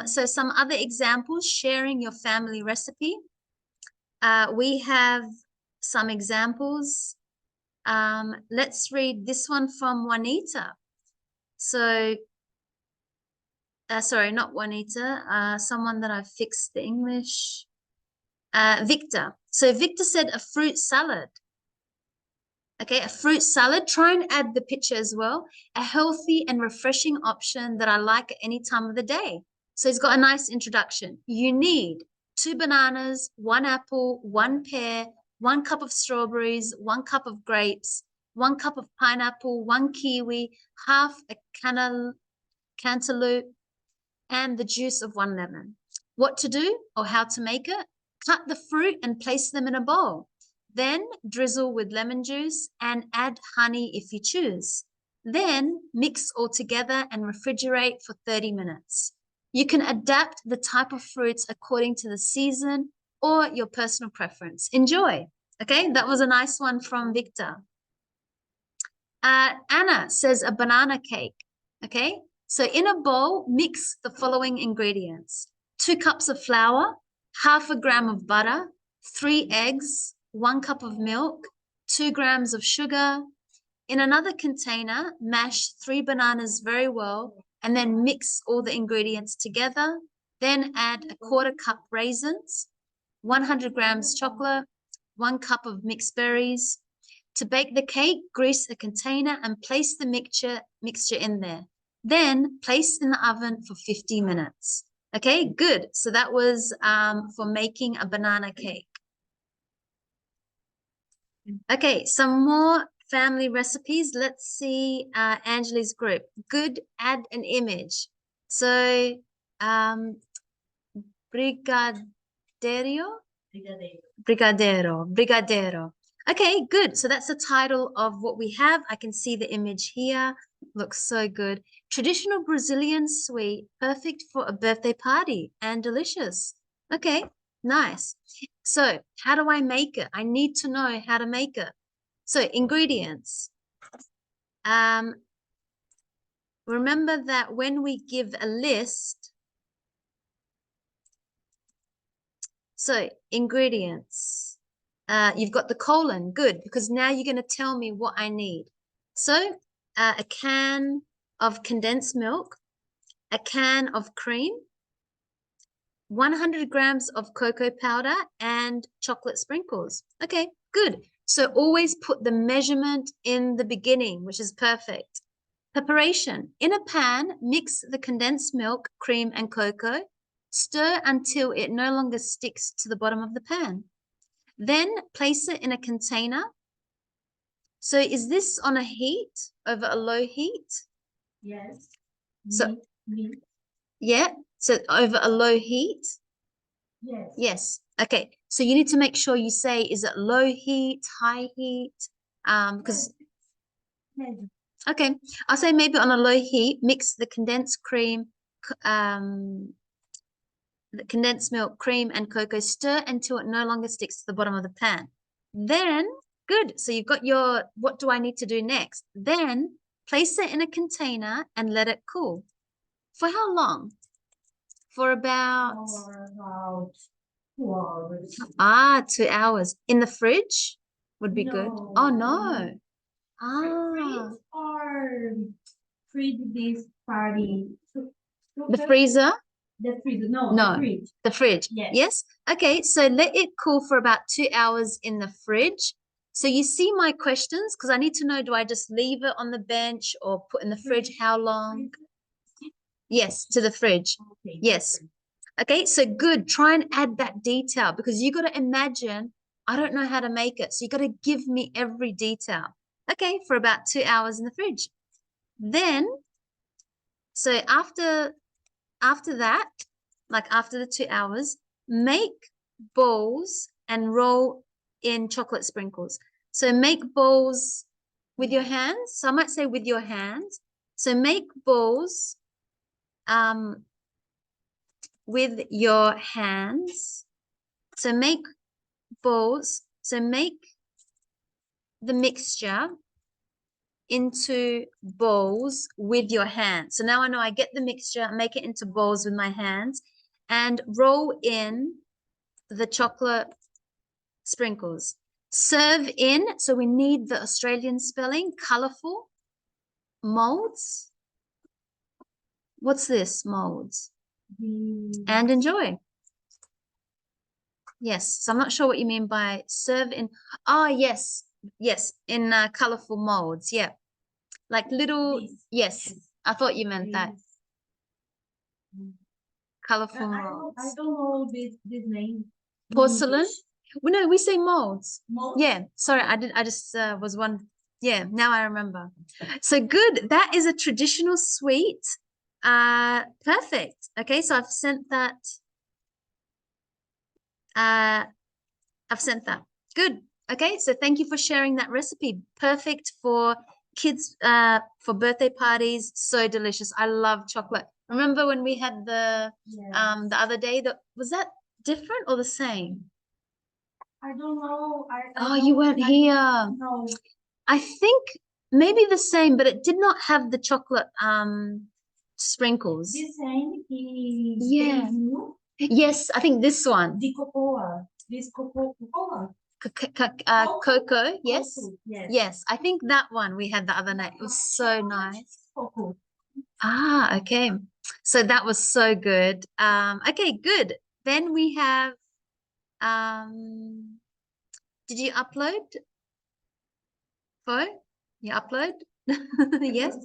So some other examples, sharing your family recipe. We have some examples. Let's read this one from Juanita. So, sorry, not Juanita, someone that I've fixed the English. Victor. So Victor said a fruit salad. Okay, a fruit salad. Try and add the picture as well. A healthy and refreshing option that I like at any time of the day. So he's got a nice introduction. You need 2 bananas, 1 apple, 1 pear, 1 cup of strawberries, 1 cup of grapes, 1 cup of pineapple, 1 kiwi, half a cantaloupe, and the juice of 1 lemon. What to do or how to make it? Cut the fruit and place them in a bowl. Then drizzle with lemon juice and add honey if you choose. Then mix all together and refrigerate for 30 minutes. You can adapt the type of fruits according to the season or your personal preference. Enjoy. Okay, that was a nice one from Victor. Anna says a banana cake. Okay, so in a bowl, mix the following ingredients: 2 cups of flour, half a gram of butter, 3 eggs, 1 cup of milk, 2 grams of sugar. In another container, mash 3 bananas very well and then mix all the ingredients together. Then add a 1/4 cup raisins, 100 grams chocolate, 1 cup of mixed berries. To bake the cake, grease a container and place the mixture in there. Then place in the oven for 50 minutes. Okay, good. So that was for making a banana cake. Okay, some more family recipes. Let's see Angela's group. Good, add an image. So, brigadeiro? Brigadeiro. Okay, good. So that's the title of what we have. I can see the image here. Looks so good. Traditional Brazilian sweet, perfect for a birthday party and delicious. Okay, nice. So how do I make it? I need to know how to make it. So ingredients. Remember that when we give a list, so ingredients, you've got the colon, good, because now you're going to tell me what I need. So a can of condensed milk, a can of cream, 100 grams of cocoa powder, and chocolate sprinkles. Okay, good. So always put the measurement in the beginning, which is perfect. Preparation. In a pan, mix the condensed milk, cream, and cocoa. Stir until it no longer sticks to the bottom of the pan. Then place it in a container. So is this on a heat, over a low heat? Yes. So, Me. yeah, so over a low heat? Yes. Yes. Okay. So you need to make sure you say, is it low heat, high heat? Because Yes. okay, I'll say maybe on a low heat, mix the condensed cream, the condensed milk, cream, and cocoa. Stir until it no longer sticks to the bottom of the pan. Then, good. So you've got your, what do I need to do next? Then place it in a container and let it cool. For how long? For about, For about 2 hours. 2 hours. In the fridge would be good. No. Oh, no. Freeze or freeze this party? The freezer? The freezer. No, No. the fridge. The fridge. Yes. Yes. Okay. So let it cool for about 2 hours in the fridge. So you see my questions because I need to know, do I just leave it on the bench or put in the fridge? How long? Yes, to the fridge. Okay. Yes. Okay. So good. Try and add that detail because you got to imagine, I don't know how to make it. So you got to give me every detail. Okay. For about 2 hours in the fridge. Then, so after that, like after the 2 hours, make balls and roll in chocolate sprinkles. So make balls with your hands. So I might say with your hands. So make balls with your hands. So make balls. So make the mixture into balls with your hands. So now I know I get the mixture, make it into balls with my hands, and roll in the chocolate sprinkles. Serve in, so we need the Australian spelling, colorful molds. What's this, molds? And enjoy. Yes, so I'm not sure what you mean by serve in. Oh, yes, in colorful molds. Yeah, like little, yes, I thought you meant that. Colorful molds. I don't know this name. Porcelain? Well, no, we say molds. Molds? Yeah, sorry, I just was one. Yeah, now I remember. So good. That is a traditional sweet. Perfect. Okay, so I've sent that. I've sent that. Good. Okay, so thank you for sharing that recipe. Perfect for kids, for birthday parties. So delicious. I love chocolate. Remember when we had the other day, that was that different or the same? I don't know. Oh, you weren't here. No. I think maybe the same, but it did not have the chocolate sprinkles. This same is Yeah. Yes, I think this one. The cocoa. This cocoa. Cocoa, yes. Cocoa, yes. Yes, I think that one we had the other night. It was so nice. Cocoa. Ah, okay. So that was so good. Okay, good. Then we have did you upload? You upload? Yes.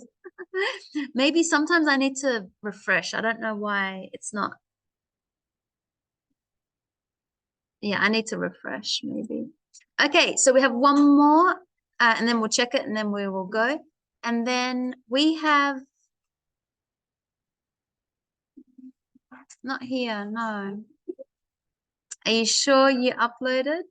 Maybe sometimes I need to refresh. I don't know why it's not. Yeah, I need to refresh maybe. Okay, so we have one more, and then we'll check it, and then we will go. And then we have not here, no. Are you sure you uploaded?